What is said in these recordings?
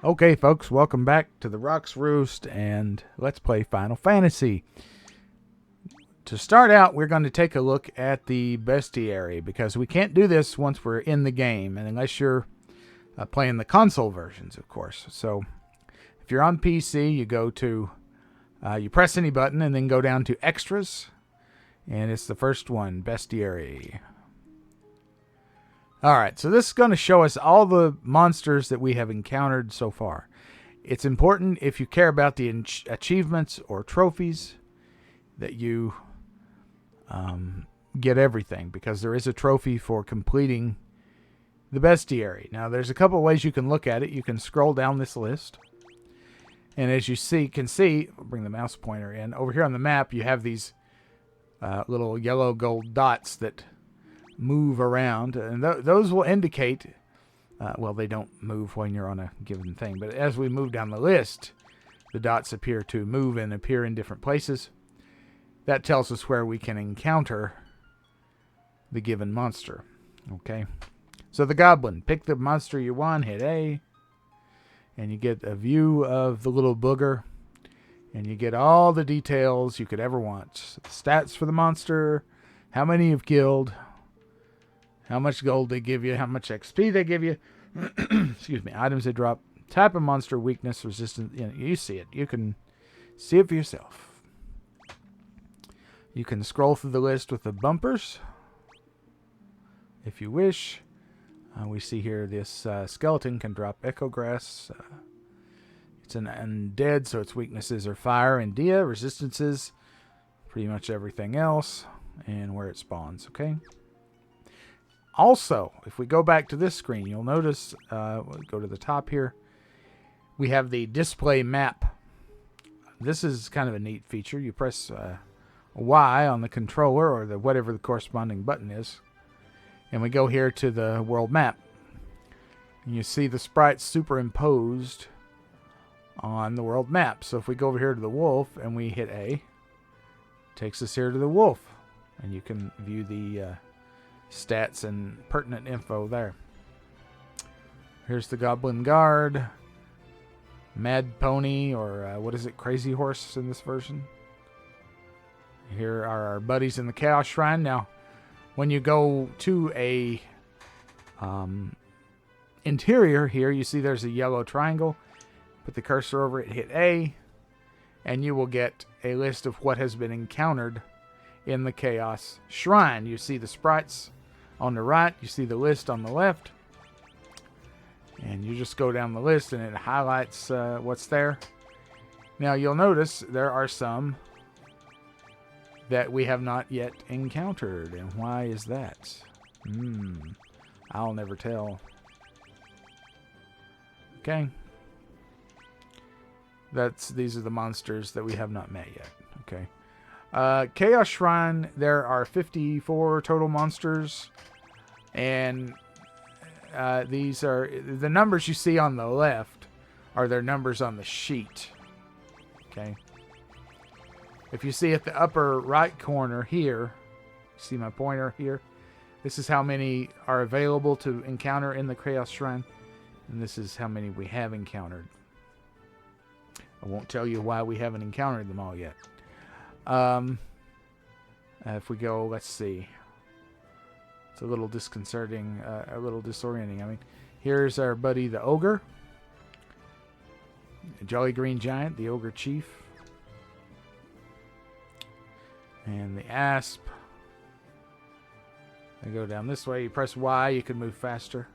Okay, folks, welcome back to the Rock's Roost, and let's play Final Fantasy. To start out, we're going to take a look at the bestiary, because we can't do this once we're in the game, and unless you're playing the console versions, of course. So, if you're on PC, you go to, you press any button, and then go down to Extras, and it's the first one, Bestiary. Alright, so this is going to show us all the monsters that we have encountered so far. It's important, if you care about the achievements or trophies, that you get everything, because there is a trophy for completing the bestiary. Now, there's a couple of ways you can look at it. You can scroll down this list, and as you can see, I'll bring the mouse pointer in. Over here on the map, you have these little yellow gold dots that move around, and those will indicate, well, they don't move when you're on a given thing, but as we move down the list, the dots appear to move and appear in different places. That tells us where we can encounter the given monster. Okay, so the goblin, pick the monster you want, hit A, and you get a view of the little booger, and you get all the details you could ever want. The stats for the monster, how many you've killed, how much gold they give you, how much XP they give you, excuse me, items they drop, type of monster, weakness, resistance, you see it. You can see it for yourself. You can scroll through the list with the bumpers, if you wish. We see here this skeleton can drop echo grass. It's an undead, so its weaknesses are fire and dia, resistances, pretty much everything else, and where it spawns, okay? Also, if we go back to this screen, you'll notice, we'll go to the top here, we have the display map. This is kind of a neat feature. You press Y on the controller, or whatever the corresponding button is, and we go here to the world map. And you see the sprites superimposed on the world map. So if we go over here to the wolf and we hit A, it takes us here to the wolf, and you can view the stats and pertinent info there. Here's the Goblin Guard, Mad Pony, or what is it, Crazy Horse in this version. Here are our buddies in the Chaos Shrine. Now, when you go to a interior here, you see there's a yellow triangle. Put the cursor over it, hit A, and you will get a list of what has been encountered in the Chaos Shrine. You see the sprites on the right, you see the list on the left, and you just go down the list and it highlights what's there. Now you'll notice there are some that we have not yet encountered, and why is that? I'll never tell. Okay, these are the monsters that we have not met yet. Okay. Chaos Shrine, there are 54 total monsters, and these are the numbers you see on the left are their numbers on the sheet. Okay. If you see at the upper right corner here, see my pointer here, this is how many are available to encounter in the Chaos Shrine, and this is how many we have encountered. I won't tell you why we haven't encountered them all yet. If we go, let's see. It's a little disconcerting, a little disorienting. I mean, here's our buddy, the Ogre. The Jolly Green Giant, the Ogre Chief. And the Asp. I go down this way. You press Y, you can move faster.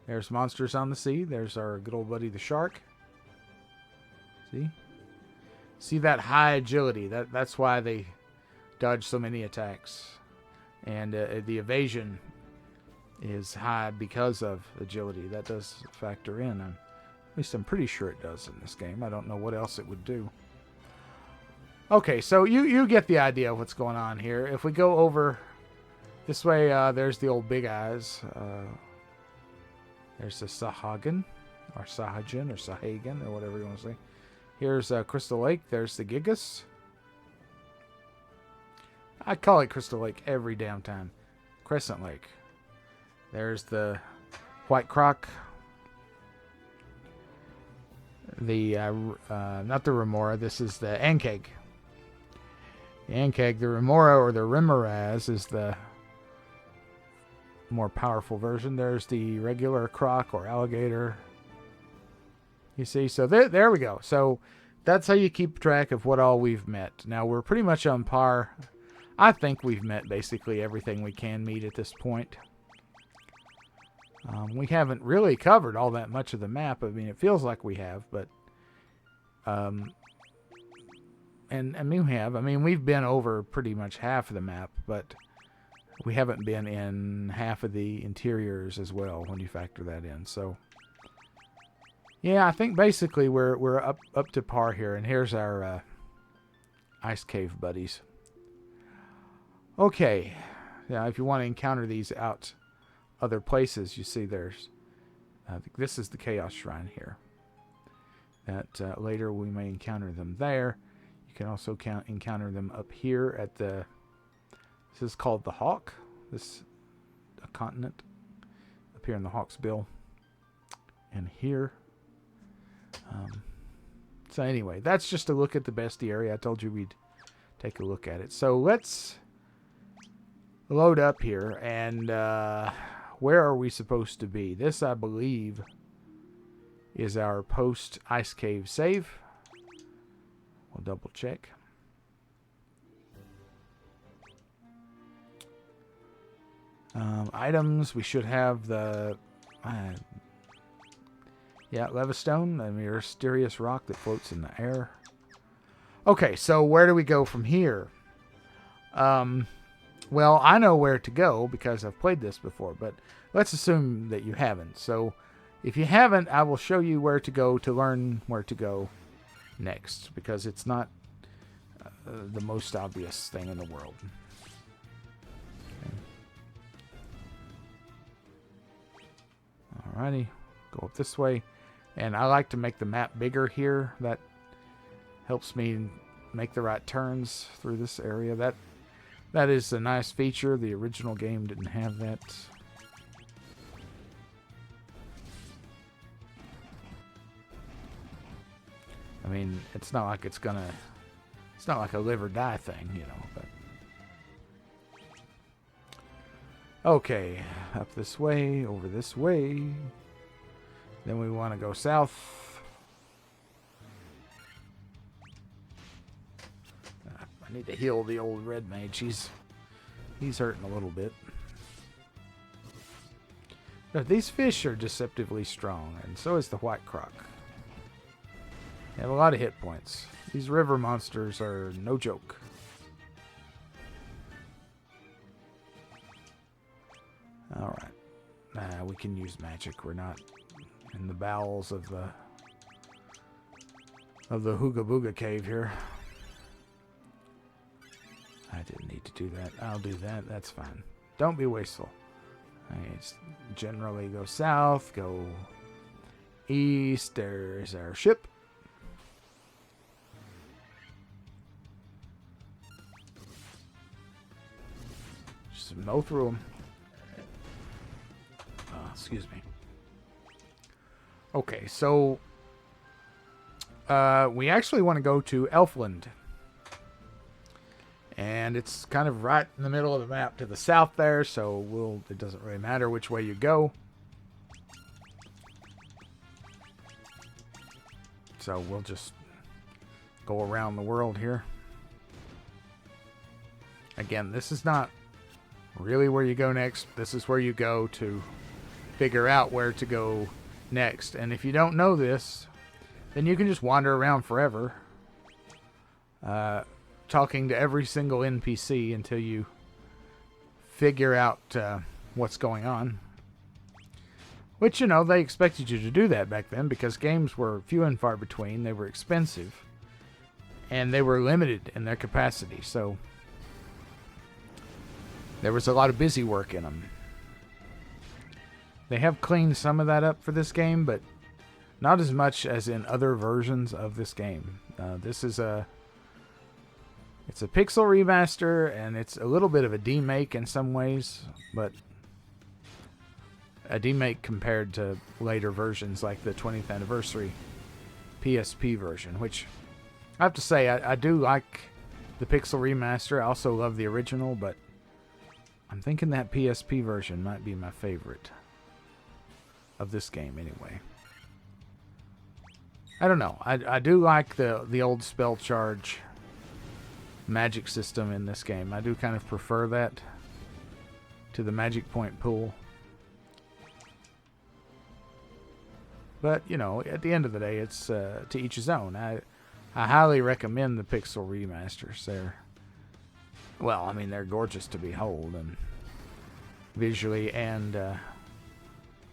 There's monsters on the sea. There's our good old buddy, the Shark. See? See that high agility. That's why they dodge so many attacks. And the evasion is high because of agility. That does factor in. At least I'm pretty sure it does in this game. I don't know what else it would do. Okay, so you get the idea of what's going on here. If we go over this way, there's the old Big Eyes. There's the Sahagin, or Sahagin, or Sahagan, or whatever you want to say. Here's Crystal Lake. There's the Gigas. I call it Crystal Lake every damn time. Crescent Lake. There's the White Croc. the not the Remora. This is the Ankeg. The Ankeg, the Remora or the Remoraz is the more powerful version. There's the regular croc or alligator. You see, so there we go. So that's how you keep track of what all we've met. Now we're pretty much on par. I think we've met basically everything we can meet at this point. We haven't really covered all that much of the map. I mean, it feels like we have, but and I mean we have. I mean, we've been over pretty much half of the map, but we haven't been in half of the interiors as well when you factor that in. So yeah, I think basically we're up to par here. And here's our ice cave buddies. Okay, yeah, if you want to encounter these out other places, you see there's this is the Chaos Shrine here. That later we may encounter them there. You can also encounter them up here at the. This is called the Hawk. This a continent up here in the Hawk's Bill, and here. So anyway, that's just a look at the bestiary. I told you we'd take a look at it. So let's load up here, and where are we supposed to be? This, I believe, is our post ice cave save. We'll double check. Items, we should have the Levistone, a mysterious rock that floats in the air. Okay, so where do we go from here? Well, I know where to go because I've played this before, but let's assume that you haven't. So if you haven't, I will show you where to go to learn where to go next, because it's not the most obvious thing in the world. Okay. Alrighty, go up this way. And I like to make the map bigger here. That helps me make the right turns through this area. That is a nice feature. The original game didn't have that. I mean, it's not like it's not like a live or die thing, you know, but. Okay, up this way, over this way. Then we want to go south. I need to heal the old red mage. He's hurting a little bit. But these fish are deceptively strong, and so is the white croc. They have a lot of hit points. These river monsters are no joke. Alright. We can use magic. We're not in the bowels of the Hooga Booga cave here. I didn't need to do that. I'll do that. That's fine. Don't be wasteful. I generally go south, go east. There's our ship. Just mow through them. Excuse me. Okay, so we actually want to go to Elfland. And it's kind of right in the middle of the map to the south there, so it doesn't really matter which way you go. So we'll just go around the world here. Again, this is not really where you go next. This is where you go to figure out where to go next. And if you don't know this, then you can just wander around forever. Talking to every single NPC until you figure out what's going on. Which, you know, they expected you to do that back then because games were few and far between. They were expensive. And they were limited in their capacity. So there was a lot of busy work in them. They have cleaned some of that up for this game, but not as much as in other versions of this game. This is it's a Pixel Remaster, and it's a little bit of a demake in some ways, but a demake compared to later versions like the 20th Anniversary PSP version, which I have to say, I do like the Pixel Remaster. I also love the original, but I'm thinking that PSP version might be my favorite of this game anyway. I don't know. I do like the old spell charge magic system in this game. I do kind of prefer that to the magic point pool. But, you know, at the end of the day, it's to each his own. I highly recommend the Pixel Remasters. Well, I mean, they're gorgeous to behold, and visually and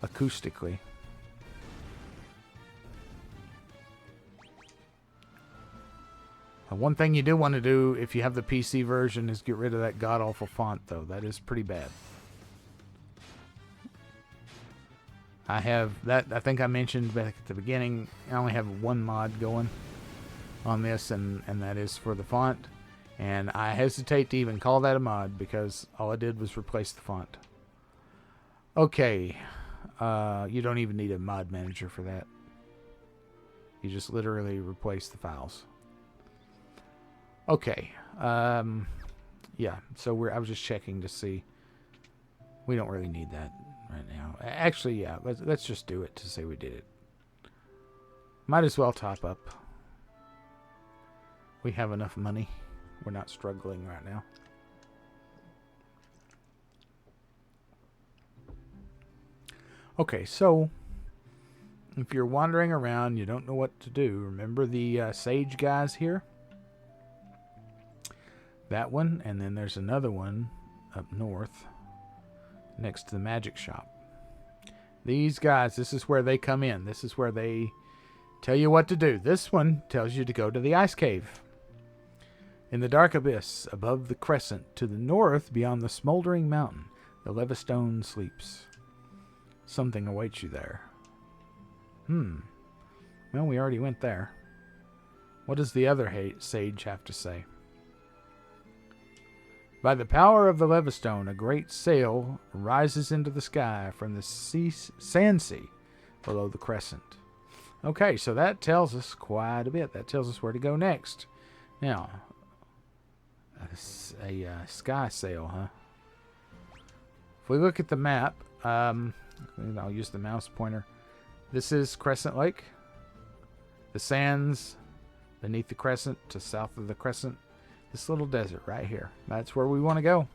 acoustically. One thing you do want to do if you have the PC version is get rid of that god-awful font, though. That is pretty bad. I have that. I think I mentioned back at the beginning, I only have one mod going on this, and that is for the font. And I hesitate to even call that a mod because all I did was replace the font. Okay. You don't even need a mod manager for that. You just literally replace the files. Okay. Yeah. So I was just checking to see. We don't really need that right now. Actually, yeah. Let's just do it to say we did it. Might as well top up. We have enough money. We're not struggling right now. Okay, so if you're wandering around, you don't know what to do, remember the sage guys here? That one, and then there's another one up north next to the magic shop. These guys, this is where they come in. This is where they tell you what to do. This one tells you to go to the ice cave. In the dark abyss, above the crescent, to the north, beyond the smoldering mountain, the Levistone sleeps. Something awaits you there. Well, we already went there. What does the other sage have to say? By the power of the Levistone, a great sail rises into the sky from the sand sea below the crescent. Okay, so that tells us quite a bit. That tells us where to go next. Now, a sky sail, huh? If we look at the map, I'll use the mouse pointer. This is Crescent Lake. The sands beneath the crescent to south of the crescent. This little desert right here. That's where we want to go.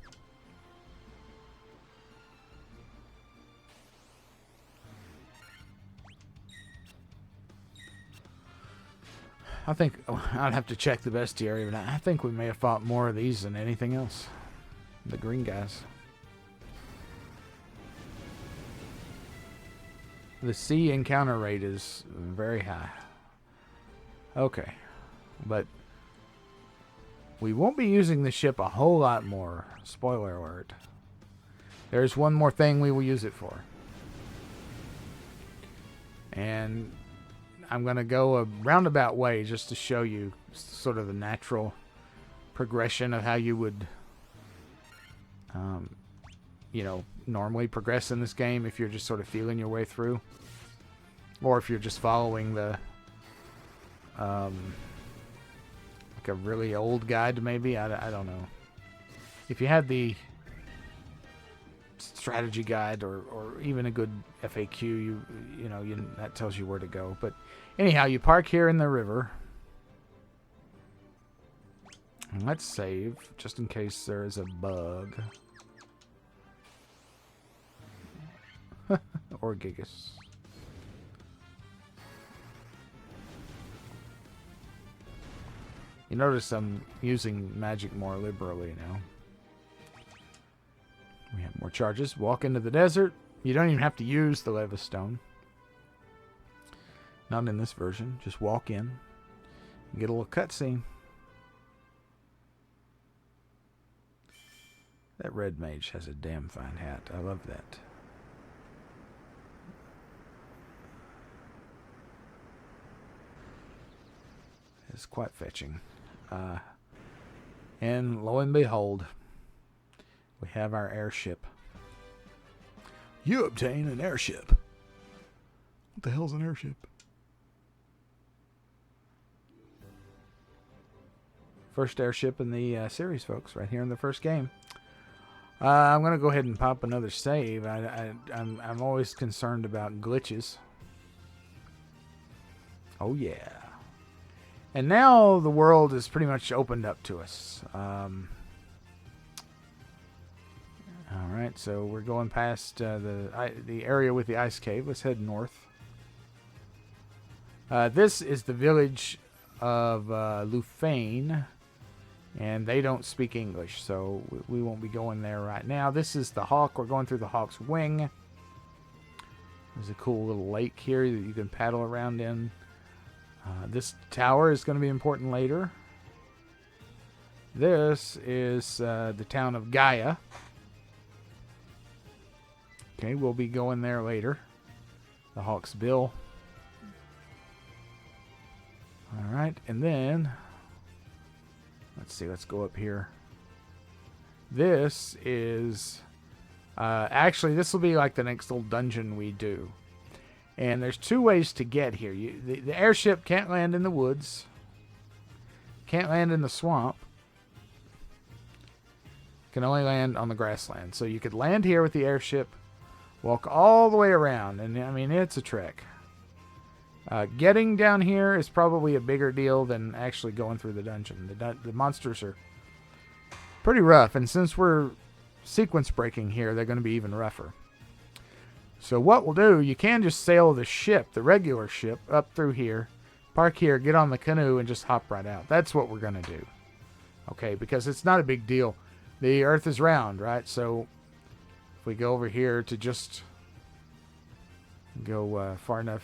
I think I'd have to check the bestiary, but I think we may have fought more of these than anything else. The green guys. The sea encounter rate is very high. Okay. But we won't be using the ship a whole lot more. Spoiler alert. There's one more thing we will use it for. And I'm going to go a roundabout way just to show you sort of the natural progression of how you would, normally progress in this game if you're just sort of feeling your way through. Or if you're just following the, like a really old guide maybe. I don't know. If you had the strategy guide or even a good FAQ, that tells you where to go. But anyhow, you park here in the river. And let's save just in case there is a bug. Or Gigas. You notice I'm using magic more liberally now. We have more charges. Walk into the desert. You don't even have to use the Levistone. Not in this version. Just walk in and get a little cutscene. That red mage has a damn fine hat. I love that. It's quite fetching. And lo and behold, we have our airship. You obtain an airship. What the hell's an airship? First airship in the series, folks, right here in the first game. I'm going to go ahead and pop another save. I'm always concerned about glitches. Oh, yeah. And now the world is pretty much opened up to us. Alright, so we're going past the area with the ice cave. Let's head north. This is the village of Lufane. And they don't speak English, so we won't be going there right now. This is the Hawk. We're going through the Hawk's wing. There's a cool little lake here that you can paddle around in. This tower is going to be important later. This is the town of Gaia. Okay, we'll be going there later. The Hawk's Bill. Alright, and then... let's see, let's go up here. This is... actually, this will be like the next little dungeon we do. And there's two ways to get here. The airship can't land in the woods. Can't land in the swamp. Can only land on the grassland. So you could land here with the airship, walk all the way around. And, I mean, it's a trek. Getting down here is probably a bigger deal than actually going through the dungeon. The monsters are pretty rough. And since we're sequence breaking here, they're going to be even rougher. So what we'll do, you can just sail the ship, the regular ship, up through here, park here, get on the canoe, and just hop right out. That's what we're going to do. Okay, because it's not a big deal. The Earth is round, right? So if we go over here to just go far enough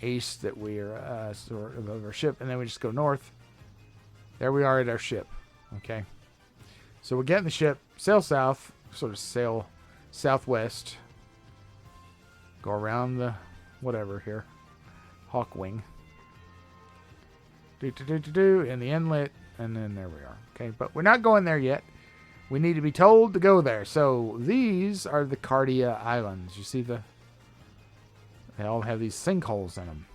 east that we are sort of our ship, and then we just go north. There we are at our ship. Okay, so we're getting the ship, sail south, sort of sail southwest, go around the whatever here, Hawk Wing, in the inlet, and then there we are. Okay, but we're not going there yet. We need to be told to go there. So these are the Cardia Islands. You see they all have these sinkholes in them.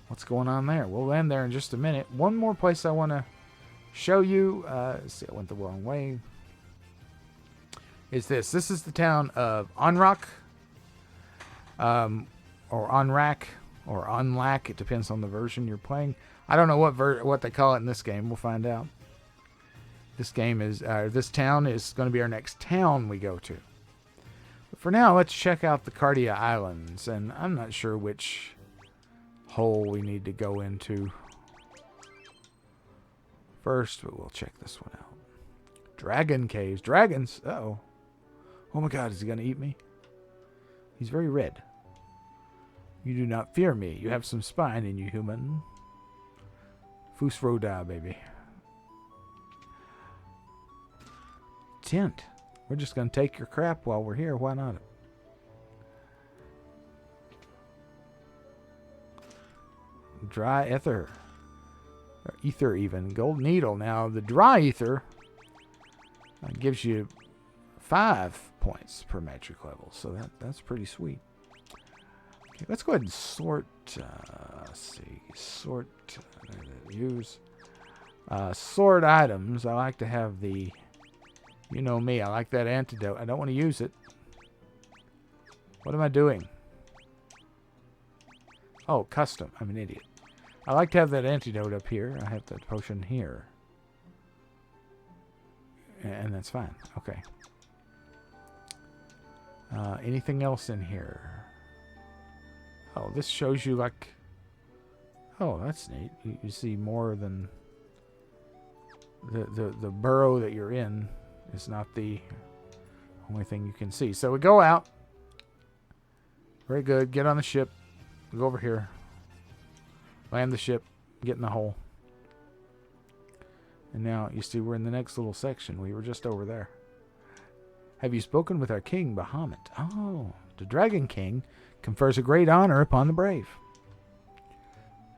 What's going on there? We'll land there in just a minute. One more place I want to show you. Let's see, I went the wrong way. Is this. This is the town of Onrak. Or Onrak. Or Onlak. It depends on the version you're playing. I don't know what they call it in this game. We'll find out. This town is going to be our next town we go to. But for now, let's check out the Cardia Islands. And I'm not sure which hole we need to go into first, but we'll check this one out. Dragon caves. Dragons. Uh-oh. Oh my god, is he going to eat me? He's very red. You do not fear me. You have some spine in you, human. Fus Roda, baby. Tent. We're just going to take your crap while we're here. Why not? Dry ether. Or ether even. Gold needle. Now, the dry ether gives you 5 points per metric level. So that's pretty sweet. Okay, let's go ahead and sort. Let's see. Sort. Use. Sort items. I like to have the... You know me, I like that antidote. I don't want to use it. What am I doing? Oh, custom. I'm an idiot. I like to have that antidote up here. I have that potion here. And that's fine. Okay. Anything else in here? Oh, this shows you like... Oh, that's neat. You see more than... The burrow that you're in. Is not the only thing you can see. So we go out. Very good. Get on the ship. Go over here. Land the ship. Get in the hole. And now, you see, we're in the next little section. We were just over there. Have you spoken with our king, Bahamut? Oh, the Dragon King confers a great honor upon the brave.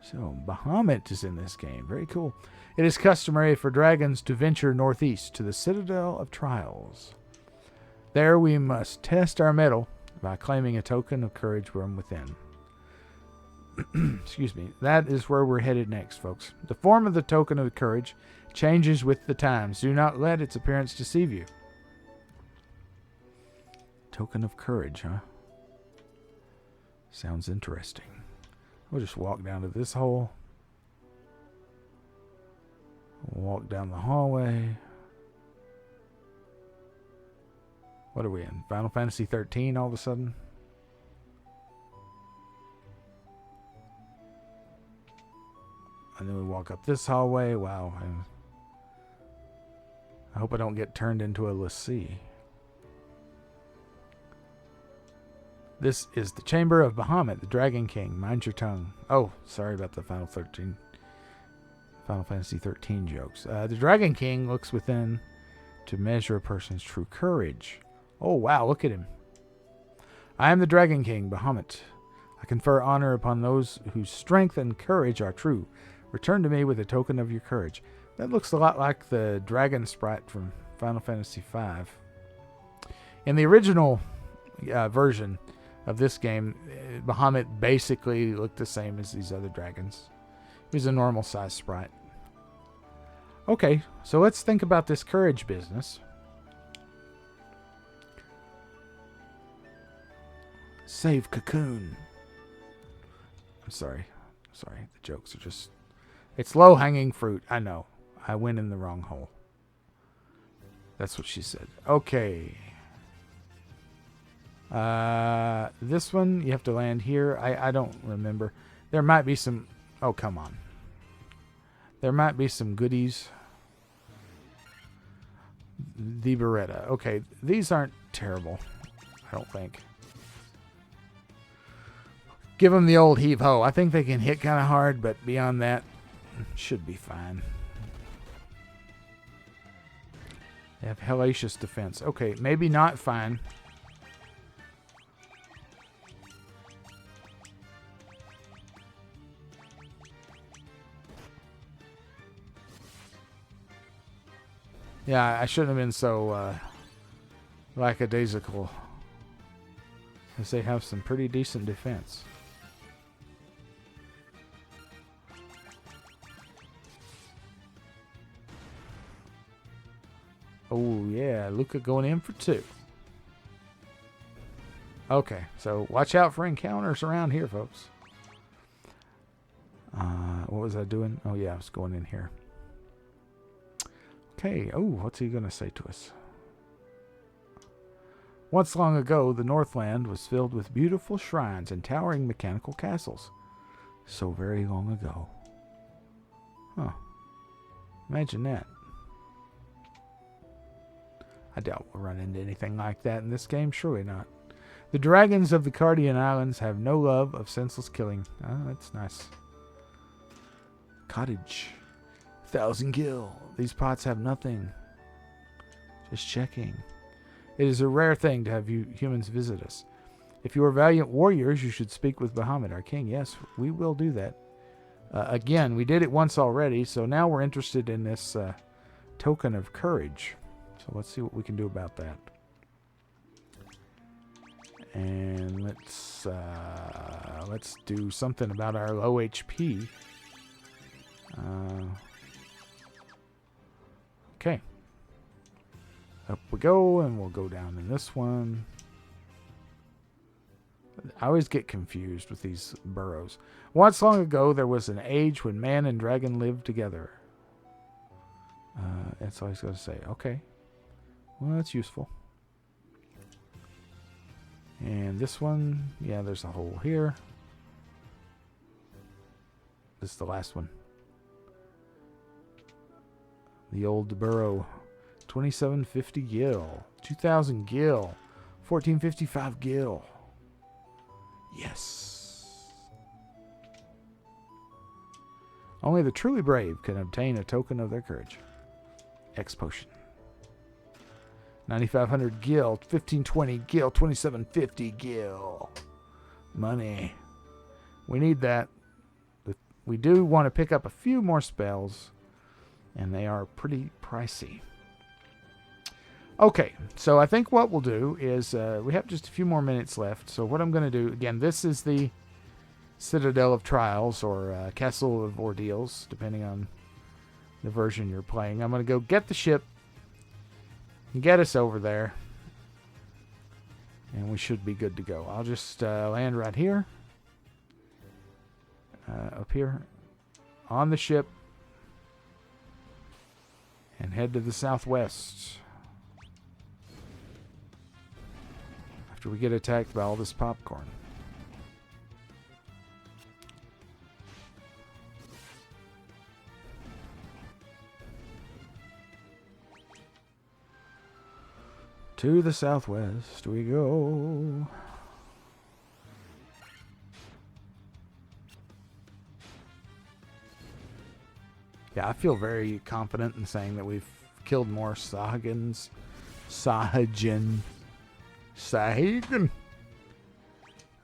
So, Bahamut is in this game. Very cool. It is customary for dragons to venture northeast to the Citadel of Trials. There we must test our mettle by claiming a token of courage from within. excuse me, that is where we're headed next, folks. The form of the token of courage changes with the times. Do not let its appearance deceive you. Token of courage, huh? Sounds interesting. We'll just walk down to this hole. Walk down the hallway. What are we in? Final Fantasy XIII all of a sudden? And then we walk up this hallway. Wow. I hope I don't get turned into a lessee. This is the Chamber of Bahamut, the Dragon King. Mind your tongue. Oh, sorry about the Final Fantasy XIII jokes. The Dragon King looks within to measure a person's true courage. Oh, wow, look at him. I am the Dragon King, Bahamut. I confer honor upon those whose strength and courage are true. Return to me with a token of your courage. That looks a lot like the dragon sprite from Final Fantasy V. In the original version of this game, Bahamut basically looked the same as these other dragons. He was a normal size sprite. Okay, so let's think about this courage business. Save Cocoon. I'm sorry. Sorry, the jokes are just... It's low-hanging fruit. I know. I went in the wrong hole. That's what she said. Okay. This one, you have to land here. I don't remember. There might be some... Oh, come on. There might be some goodies. The Beretta. Okay, these aren't terrible. I don't think. Give them the old heave-ho. I think they can hit kind of hard, but beyond that, should be fine. They have hellacious defense. Okay, maybe not fine. Yeah, I shouldn't have been so lackadaisical, as they have some pretty decent defense. Oh, yeah. Luca going in for 2. Okay, so watch out for encounters around here, folks. What was I doing? Oh, yeah, I was going in here. Okay. Oh, what's he going to say to us? Once long ago, the Northland was filled with beautiful shrines and towering mechanical castles. So very long ago. Huh. Imagine that. I doubt we'll run into anything like that in this game. Surely not. The dragons of the Cardia Islands have no love of senseless killing. Oh, that's nice. Cottage. 1,000 gil. These pots have nothing. Just checking. It is a rare thing to have you humans visit us. If you are valiant warriors, you should speak with Bahamut, our king. Yes, we will do that. Again, we did it once already, so now we're interested in this token of courage. So let's see what we can do about that. And let's do something about our low HP. Okay. Up we go, and we'll go down in this one. I always get confused with these burrows. Once long ago, there was an age when man and dragon lived together. That's all he's got to say. Okay. Well, that's useful. And this one, yeah, there's a hole here. This is the last one. The old burrow. 2750 gil. 2000 gil. 1455 gil. Yes. Only the truly brave can obtain a token of their courage. X potion. 9,500 gil, 1520 gil, 2750 gil. Money. We need that. We do want to pick up a few more spells, and they are pretty pricey. Okay, so I think what we'll do is we have just a few more minutes left. So what I'm going to do, again, this is the Citadel of Trials or Castle of Ordeals, depending on the version you're playing. I'm going to go get the ship and get us over there. And we should be good to go. I'll just land right here. Up here. On the ship. And head to the southwest. After we get attacked by all this popcorn. To the southwest we go. Yeah, I feel very confident in saying that we've killed more Sahagan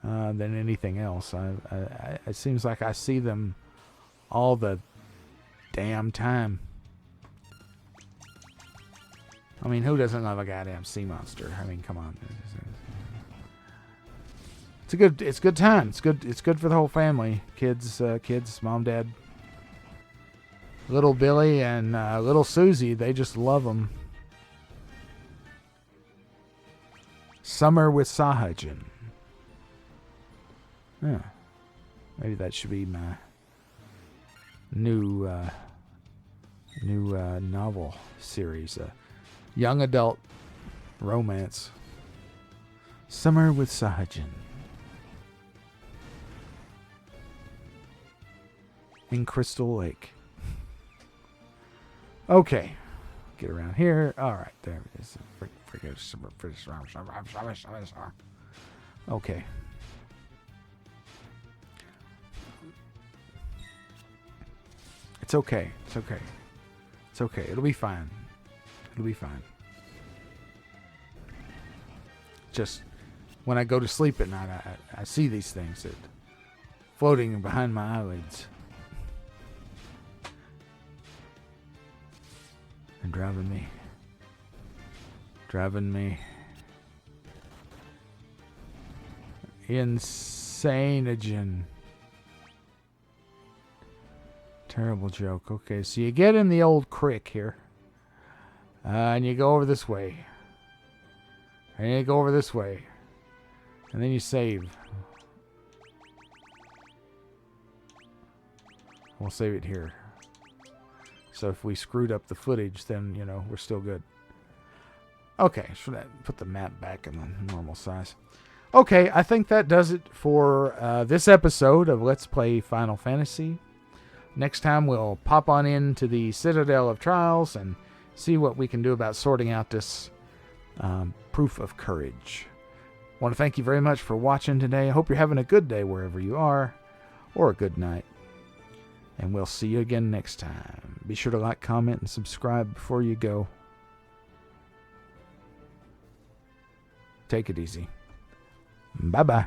than anything else. It seems like I see them all the damn time. I mean, who doesn't love a goddamn sea monster? I mean, come on. It's good time. It's good for the whole family. Kids, mom, dad. Little Billy and little Susie, they just love them. Summer with Sahajan. Yeah. Maybe that should be my new novel series. Young adult romance. Summer with Sahajan. In Crystal Lake. Okay. Get around here. Alright, there it is. Okay. It's okay. It's okay. It's okay. It'll be fine. It'll be fine. Just when I go to sleep at night, I see these things that floating behind my eyelids. And driving me insane again. Terrible joke. Okay, so you get in the old creek here. And you go over this way. And you go over this way. And then you save. We'll save it here. So if we screwed up the footage, then, you know, we're still good. Okay, so that put the map back in the normal size. Okay, I think that does it for this episode of Let's Play Final Fantasy. Next time we'll pop on into the Citadel of Trials and see what we can do about sorting out this proof of courage. I want to thank you very much for watching today. I hope you're having a good day wherever you are, or a good night. And we'll see you again next time. Be sure to like, comment, and subscribe before you go. Take it easy. Bye-bye.